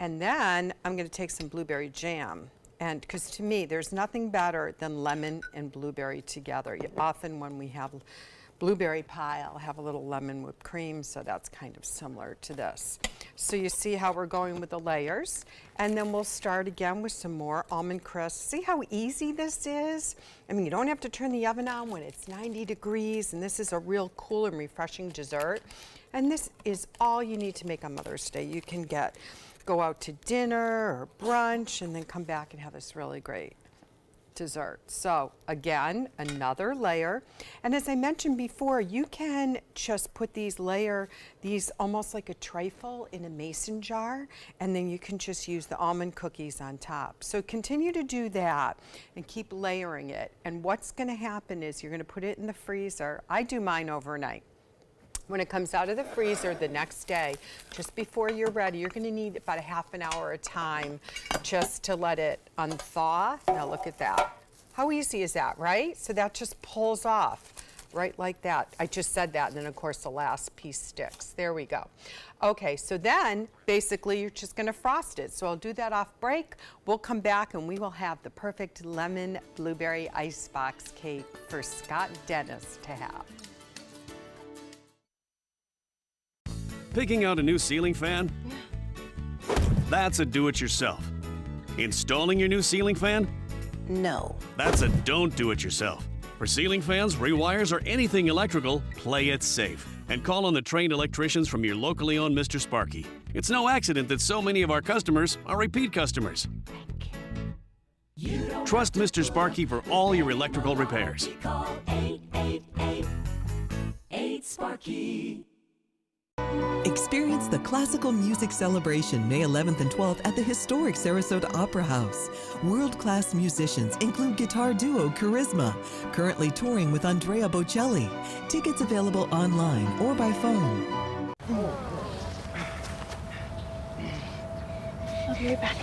and then I'm going to take some blueberry jam. And because to me, there's nothing better than lemon and blueberry together. Often when we have blueberry pie, I'll have a little lemon whipped cream, so that's kind of similar to this. So you see how we're going with the layers, and then we'll start again with some more almond crisp. See how easy this is? I mean, you don't have to turn the oven on when it's 90 degrees, and this is a real cool and refreshing dessert. And this is all you need to make on Mother's Day. You can go out to dinner or brunch and then come back and have this really great dessert. So again, another layer. And as I mentioned before, you can just put these almost like a trifle in a mason jar, and then you can just use the almond cookies on top. So continue to do that and keep layering it. And what's going to happen is you're going to put it in the freezer. I do mine overnight. When it comes out of the freezer the next day, just before you're ready, you're going to need about a half an hour of time just to let it unthaw. Now look at that. How easy is that, right? So that just pulls off right like that. I just said that, and then of course the last piece sticks. There we go. Okay, so then basically you're just going to frost it. So I'll do that off break. We'll come back and we will have the perfect lemon blueberry icebox cake for Scott Dennis to have. Picking out a new ceiling fan? That's a do-it-yourself. Installing your new ceiling fan? No. That's a don't do-it-yourself. For ceiling fans, rewires, or anything electrical, play it safe. And call on the trained electricians from your locally owned Mr. Sparky. It's no accident that so many of our customers are repeat customers. Trust Mr. Sparky for all your electrical repairs. Call 888-8-SPARKY. Experience the Classical Music Celebration May 11th and 12th at the historic Sarasota Opera House. World-class musicians include guitar duo Charisma, currently touring with Andrea Bocelli. Tickets available online or by phone. I'll be right back.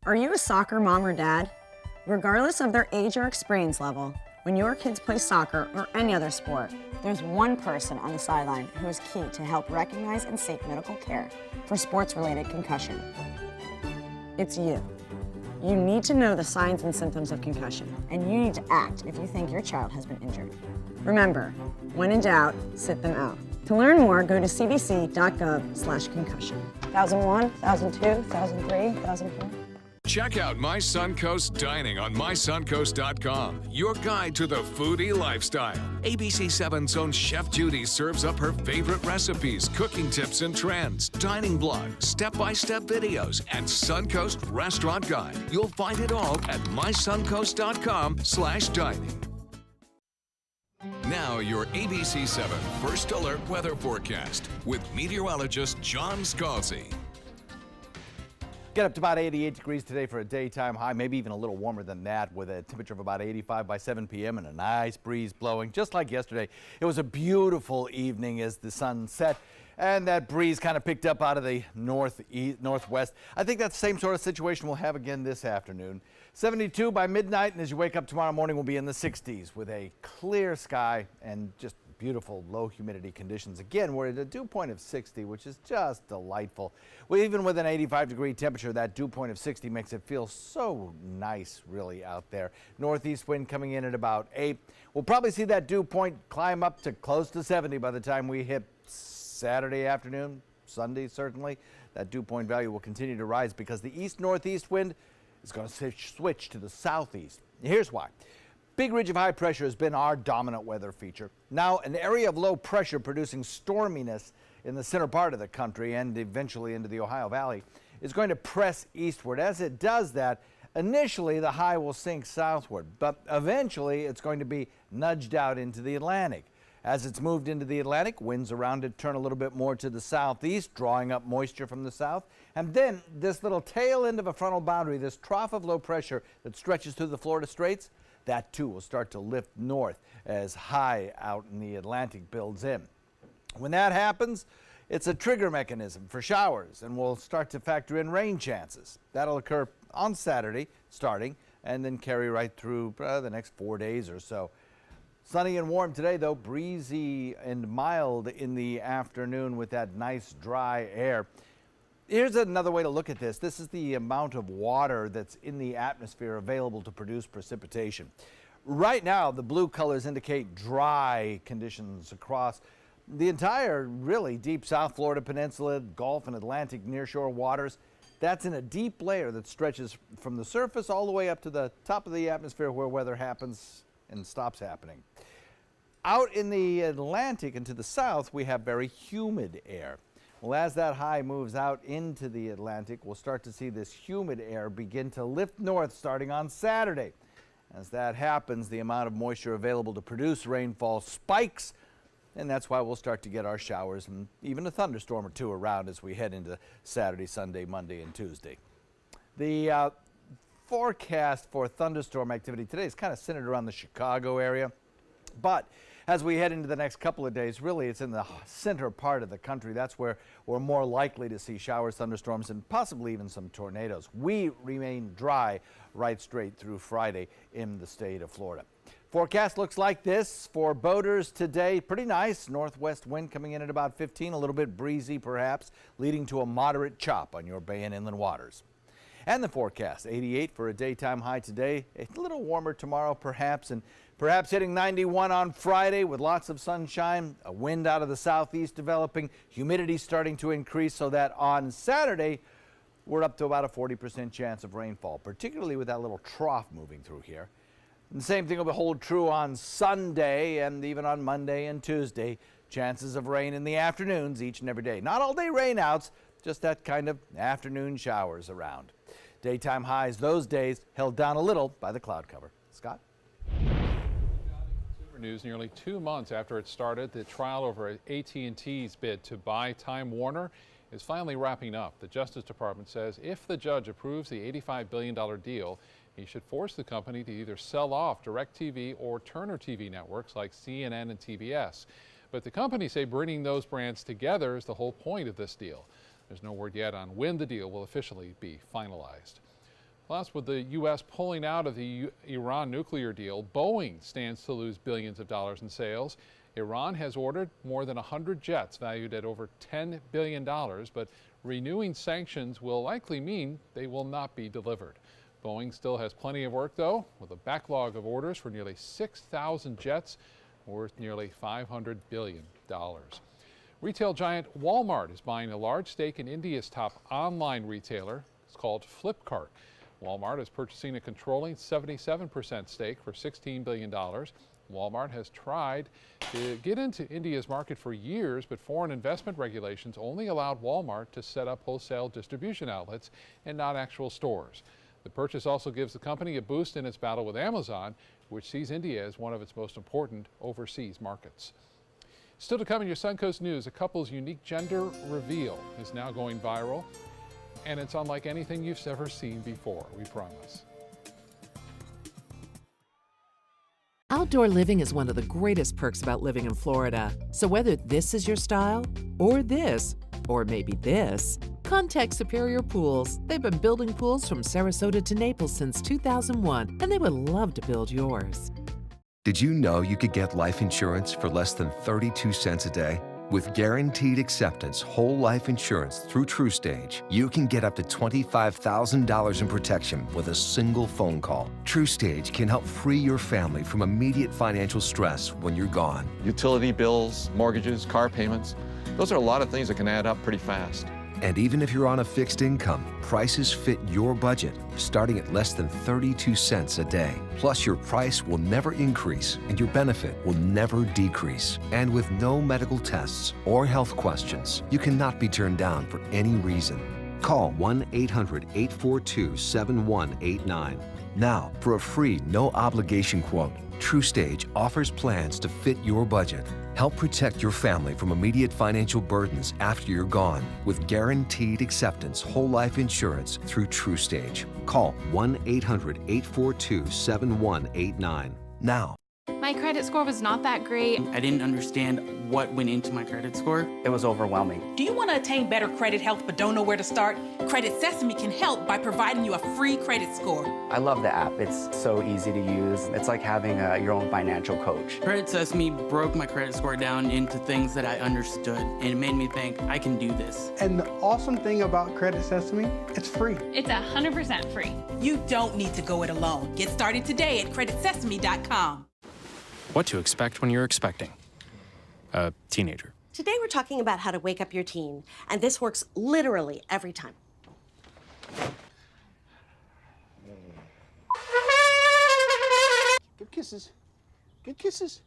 Are you a soccer mom or dad? Regardless of their age or experience level, when your kids play soccer or any other sport, there's one person on the sideline who is key to help recognize and seek medical care for sports-related concussion. It's you. You need to know the signs and symptoms of concussion, and you need to act if you think your child has been injured. Remember, when in doubt, sit them out. To learn more, go to cdc.gov/concussion. 1001, 1002, 1003, 1004. Check out My Suncoast Dining on mysuncoast.com, your guide to the foodie lifestyle. ABC7's own Chef Judy serves up her favorite recipes, cooking tips and trends, dining blog, step-by-step videos, and Suncoast Restaurant Guide. You'll find it all at mysuncoast.com/dining. Now your ABC7 First Alert weather forecast with meteorologist John Scalzi. Get up to about 88 degrees today for a daytime high, maybe even a little warmer than that, with a temperature of about 85 by 7 p.m. and a nice breeze blowing, just like yesterday. It was a beautiful evening as the sun set, and that breeze kind of picked up out of the northwest. I think that's the same sort of situation we'll have again this afternoon. 72 by midnight, and as you wake up tomorrow morning, we'll be in the 60s with a clear sky and just beautiful low humidity conditions. Again, we're at a dew point of 60, which is just delightful. Well, even with an 85-degree temperature, that dew point of 60 makes it feel so nice really out there. Northeast wind coming in at about 8. We'll probably see that dew point climb up to close to 70 by the time we hit Saturday afternoon, Sunday certainly. That dew point value will continue to rise because the east-northeast wind is going to switch to the southeast. Here's why. Big ridge of high pressure has been our dominant weather feature. Now, an area of low pressure producing storminess in the center part of the country and eventually into the Ohio Valley is going to press eastward. As it does that, initially the high will sink southward, but eventually it's going to be nudged out into the Atlantic. As it's moved into the Atlantic, winds around it turn a little bit more to the southeast, drawing up moisture from the south. And then this little tail end of a frontal boundary, this trough of low pressure that stretches through the Florida Straits, that too will start to lift north as high out in the Atlantic builds in. When that happens, it's a trigger mechanism for showers, and we'll start to factor in rain chances. That'll occur on Saturday starting and then carry right through the next 4 days or so. Sunny and warm today, though, breezy and mild in the afternoon with that nice dry air. Here's another way to look at this. This is the amount of water that's in the atmosphere available to produce precipitation. Right now, the blue colors indicate dry conditions across The entire really deep South Florida Peninsula, Gulf and Atlantic nearshore waters, that's in a deep layer that stretches from the surface all the way up to the top of the atmosphere where weather happens and stops happening. Out in the Atlantic and to the south, we have very humid air. Well, as that high moves out into the Atlantic, we'll start to see this humid air begin to lift north starting on Saturday. As that happens, the amount of moisture available to produce rainfall spikes, and that's why we'll start to get our showers and even a thunderstorm or two around as we head into Saturday, Sunday, Monday, and Tuesday. The forecast for thunderstorm activity today is kind of centered around the Chicago area, but as we head into the next couple of days, really it's in the center part of the country. That's where we're more likely to see showers, thunderstorms, and possibly even some tornadoes. We remain dry right straight through Friday in the state of Florida. Forecast looks like this for boaters today. Pretty nice. Northwest wind coming in at about 15, a little bit breezy perhaps, leading to a moderate chop on your bay and inland waters. And the forecast, 88 for a daytime high today, a little warmer tomorrow perhaps, and perhaps hitting 91 on Friday with lots of sunshine, a wind out of the southeast developing, humidity starting to increase so that on Saturday, we're up to about a 40% chance of rainfall, particularly with that little trough moving through here. And the same thing will hold true on Sunday and even on Monday and Tuesday. Chances of rain in the afternoons each and every day. Not all day rainouts, just that kind of afternoon showers around. Daytime highs those days held down a little by the cloud cover. Scott? Consumer News, nearly 2 months after it started, the trial over AT&T's bid to buy Time Warner is finally wrapping up. The Justice Department says if the judge approves the $85 billion deal, he should force the company to either sell off DirecTV or Turner TV networks like CNN and TBS. But the companies say bringing those brands together is the whole point of this deal. There's no word yet on when the deal will officially be finalized. Plus, with the U.S. pulling out of the Iran nuclear deal, Boeing stands to lose billions of dollars in sales. Iran has ordered more than 100 jets valued at over $10 billion, but renewing sanctions will likely mean they will not be delivered. Boeing still has plenty of work, though, with a backlog of orders for nearly 6,000 jets worth nearly $500 billion. Retail giant Walmart is buying a large stake in India's top online retailer. It's called Flipkart. Walmart is purchasing a controlling 77% stake for $16 billion. Walmart has tried to get into India's market for years, but foreign investment regulations only allowed Walmart to set up wholesale distribution outlets and not actual stores. The purchase also gives the company a boost in its battle with Amazon, which sees India as one of its most important overseas markets. Still to come in your Suncoast News, a couple's unique gender reveal is now going viral, and it's unlike anything you've ever seen before, we promise. Outdoor living is one of the greatest perks about living in Florida. So whether this is your style, or this, or maybe this, contact Superior Pools. They've been building pools from Sarasota to Naples since 2001, and they would love to build yours. Did you know you could get life insurance for less than 32 cents a day? With Guaranteed Acceptance whole life insurance through TruStage, you can get up to $25,000 in protection with a single phone call. TruStage can help free your family from immediate financial stress when you're gone. Utility bills, mortgages, car payments, those are a lot of things that can add up pretty fast. And even if you're on a fixed income, prices fit your budget, starting at less than 32 cents a day. Plus, your price will never increase and your benefit will never decrease. And with no medical tests or health questions, you cannot be turned down for any reason. Call 1-800-842-7189. Now, for a free, no-obligation quote, TruStage offers plans to fit your budget. Help protect your family from immediate financial burdens after you're gone with Guaranteed Acceptance whole life insurance through TruStage. Call 1-800-842-7189 now. My credit score was not that great. I didn't understand what went into my credit score. It was overwhelming. Do you want to attain better credit health but don't know where to start? Credit Sesame can help by providing you a free credit score. I love the app. It's so easy to use. It's like having your own financial coach. Credit Sesame broke my credit score down into things that I understood, and it made me think I can do this. And the awesome thing about Credit Sesame, it's free. It's 100% free. You don't need to go it alone. Get started today at creditsesame.com. What to expect when you're expecting a teenager. Today we're talking about how to wake up your teen, and this works literally every time. Good kisses. Good kisses.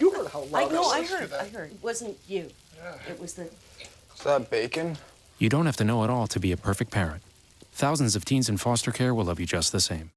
You heard how loud I heard. It wasn't you. It was the... Is that bacon? You don't have to know it all to be a perfect parent. Thousands of teens in foster care will love you just the same.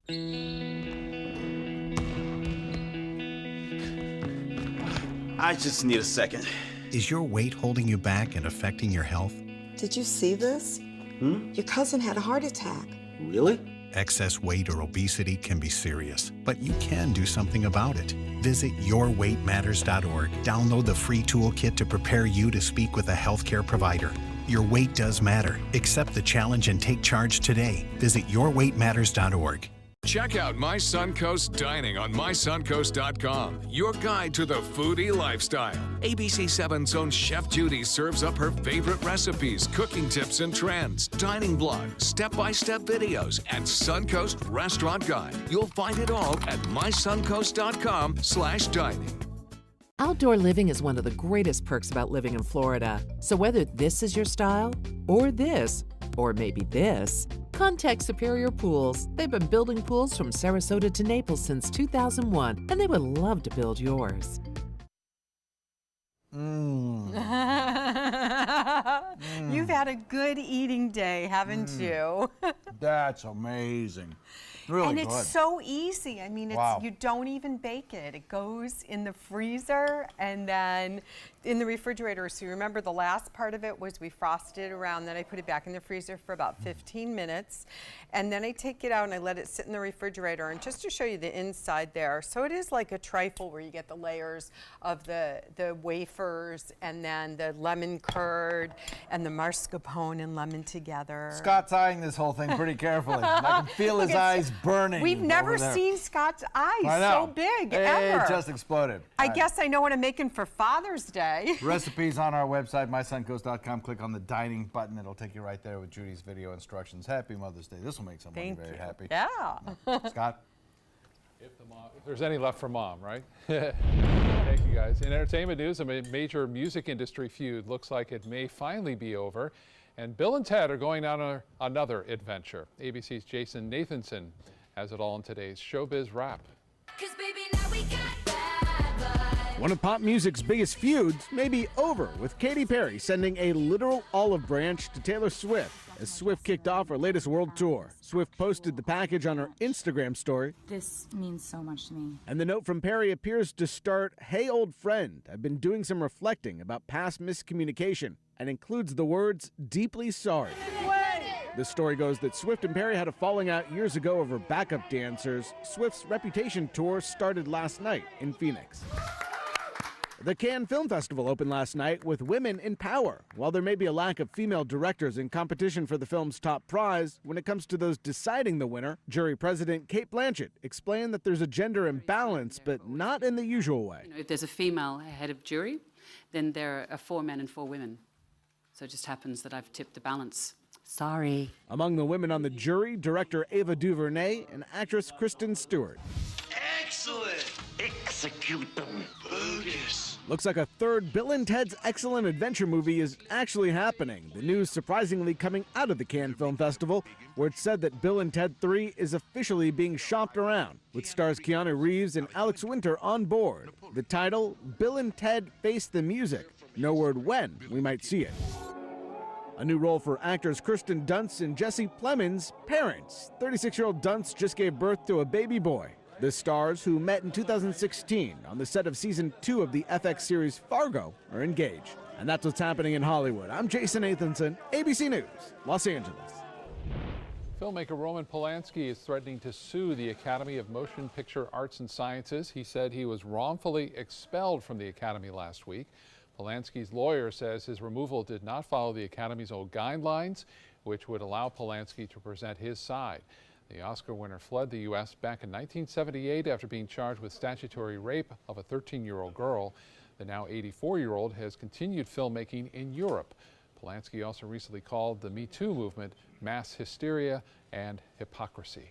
I just need a second. Is your weight holding you back and affecting your health? Did you see this? Your cousin had a heart attack. Really? Excess weight or obesity can be serious, but you can do something about it. Visit yourweightmatters.org. Download the free toolkit to prepare you to speak with a healthcare provider. Your weight does matter. Accept the challenge and take charge today. Visit yourweightmatters.org. Check out My Suncoast Dining on mysuncoast.com, your guide to the foodie lifestyle. ABC 7's own Chef Judy serves up her favorite recipes, cooking tips and trends, dining blog, step-by-step videos, and Suncoast Restaurant Guide. You'll find it all at mysuncoast.com/dining. Outdoor living is one of the greatest perks about living in Florida. So whether this is your style, or this, or maybe this, contact Superior Pools. They've been building pools from Sarasota to Naples since 2001, and they would love to build yours. You've had a good eating day, haven't you? That's amazing. Really and good. it's so easy. I mean, you don't even bake it. It goes in the freezer and then in the refrigerator. So you remember the last part of it was we frosted around, then I put it back in the freezer for about 15 minutes. And then I take it out and I let it sit in the refrigerator. And just to show you the inside there, so it is like a trifle where you get the layers of the wafers and then the lemon curd and the mascarpone and lemon together. Scott's eyeing this whole thing pretty carefully. I can feel his eyes burning. We've never over there. seen Scott's eyes I know. so big, ever. It just exploded. I guess I know what I'm making for Father's Day. Recipes on our website, mysuncoast.com. Click on the dining button. It'll take you right there with Judy's video instructions. Happy Mother's Day. This will make somebody very happy. Yeah. Scott? If there's any left for Mom, right? Thank you, guys. In entertainment news, a major music industry feud looks like it may finally be over, and Bill and Ted are going on another adventure. ABC's Jason Nathanson has it all in today's Showbiz Wrap. One of pop music's biggest feuds may be over, with Katy Perry sending a literal olive branch to Taylor Swift as Swift kicked off her latest world tour. Swift posted the package on her Instagram story. This means so much to me. And the note from Perry appears to start, "Hey old friend, I've been doing some reflecting about past miscommunication," and includes the words, "deeply sorry." The story goes that Swift and Perry had a falling out years ago over backup dancers. Swift's Reputation tour started last night in Phoenix. The Cannes Film Festival opened last night with women in power. While there may be a lack of female directors in competition for the film's top prize, when it comes to those deciding the winner, jury president Cate Blanchett explained that there's a gender imbalance, but not in the usual way. If there's a female head of jury, then there are 4 men and 4 women. So it just happens that I've tipped the balance. Sorry. Among the women on the jury, director Ava DuVernay and actress Kristen Stewart. Excellent! Execute them. Focus. Looks like a third Bill and Ted's Excellent Adventure movie is actually happening. The news surprisingly coming out of the Cannes Film Festival, where it's said that Bill and Ted 3 is officially being shopped around, with stars Keanu Reeves and Alex Winter on board. The title, Bill and Ted Face the Music. No word when we might see it. A new role for actors Kirsten Dunst and Jesse Plemons, parents. 36-year-old Dunst just gave birth to a baby boy. The stars, who met in 2016 on the set of season 2 of the FX series Fargo, are engaged. And that's what's happening in Hollywood. I'm Jason Nathanson, ABC News, Los Angeles. Filmmaker Roman Polanski is threatening to sue the Academy of Motion Picture Arts and Sciences. He said he was wrongfully expelled from the Academy last week. Polanski's lawyer says his removal did not follow the Academy's old guidelines, which would allow Polanski to present his side. The Oscar winner fled the U.S. back in 1978 after being charged with statutory rape of a 13-year-old girl. The now 84-year-old has continued filmmaking in Europe. Polanski also recently called the Me Too movement mass hysteria and hypocrisy.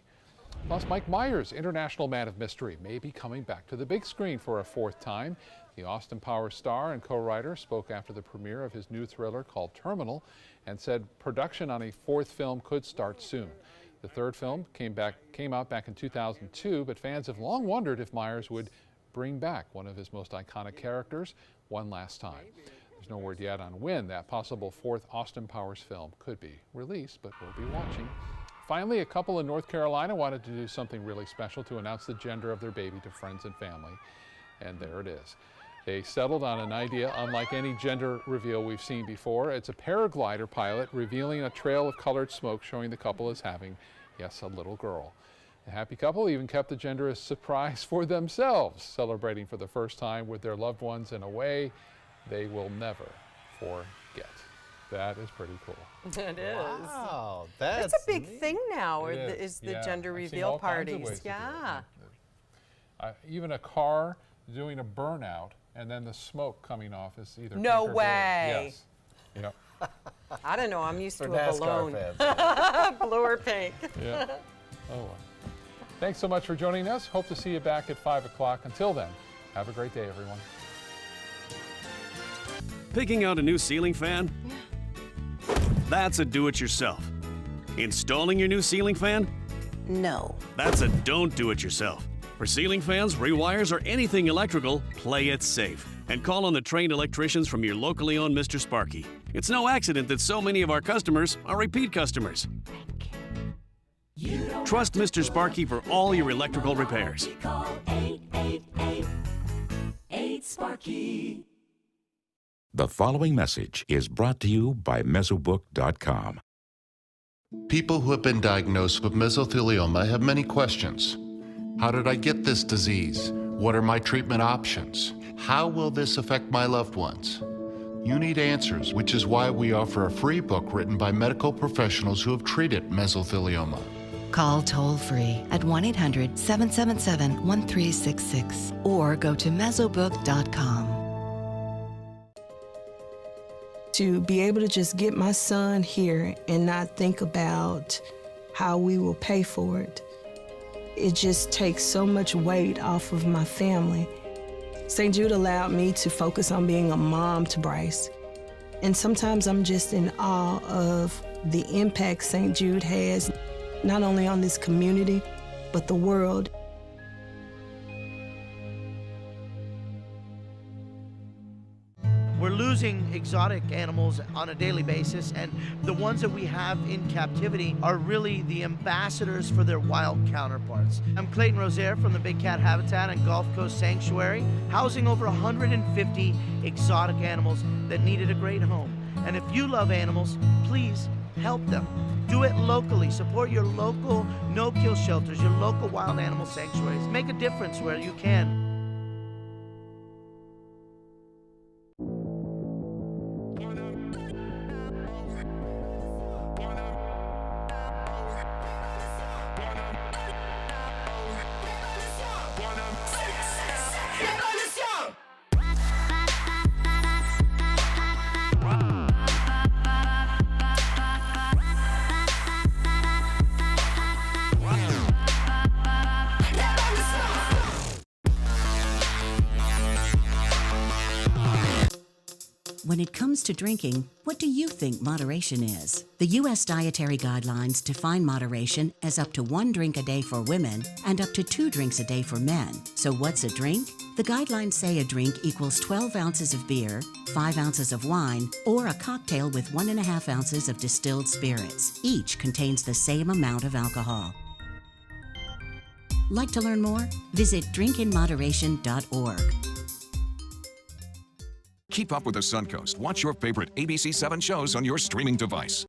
Plus, Mike Myers, International Man of Mystery, may be coming back to the big screen for a 4th time. The Austin Powers star and co-writer spoke after the premiere of his new thriller called Terminal and said production on a 4th film could start soon. The 3rd film came out back in 2002, but fans have long wondered if Myers would bring back one of his most iconic characters one last time. There's no word yet on when that possible 4th Austin Powers film could be released, but we'll be watching. Finally, a couple in North Carolina wanted to do something really special to announce the gender of their baby to friends and family, and there it is. They settled on an idea unlike any gender reveal we've seen before. It's a paraglider pilot revealing a trail of colored smoke showing the couple as having, yes, a little girl. The happy couple even kept the gender a surprise for themselves, celebrating for the first time with their loved ones in a way they will never forget. That is pretty cool. It is. Wow, that's a big thing now, is the gender reveal parties. Yeah. Even a car doing a burnout and then the smoke coming off is either no pink or way. Blue. Yes. I don't know. I'm used to a NASCAR balloon. fans. Blue or pink. Yeah. Oh well. Thanks so much for joining us. Hope to see you back at 5 o'clock. Until then, have a great day, everyone. Picking out a new ceiling fan? That's a do-it-yourself. Installing your new ceiling fan? No. That's a don't do it yourself. For ceiling fans, rewires, or anything electrical, play it safe. And call on the trained electricians from your locally owned Mr. Sparky. It's no accident that so many of our customers are repeat customers. Trust Mr. Sparky for all your electrical repairs. Call 888-8-SPARKY. The following message is brought to you by Mesobook.com. People who have been diagnosed with mesothelioma have many questions. How did I get this disease? What are my treatment options? How will this affect my loved ones? You need answers, which is why we offer a free book written by medical professionals who have treated mesothelioma. Call toll-free at 1-800-777-1366 or go to Mesobook.com. To be able to just get my son here and not think about how we will pay for it, it just takes so much weight off of my family. St. Jude allowed me to focus on being a mom to Bryce. And sometimes I'm just in awe of the impact St. Jude has, not only on this community, but the world. We're losing exotic animals on a daily basis, and the ones that we have in captivity are really the ambassadors for their wild counterparts. I'm Clayton Rozier from the Big Cat Habitat and Gulf Coast Sanctuary, housing over 150 exotic animals that needed a great home. And if you love animals, please help them. Do it locally. Support your local no-kill shelters, your local wild animal sanctuaries. Make a difference where you can. When it comes to drinking, what do you think moderation is? The U.S. Dietary Guidelines define moderation as up to 1 drink a day for women and up to 2 drinks a day for men. So what's a drink? The guidelines say a drink equals 12 ounces of beer, 5 ounces of wine, or a cocktail with 1.5 ounces of distilled spirits. Each contains the same amount of alcohol. Like to learn more? Visit drinkinmoderation.org. Keep up with the Suncoast. Watch your favorite ABC7 shows on your streaming device.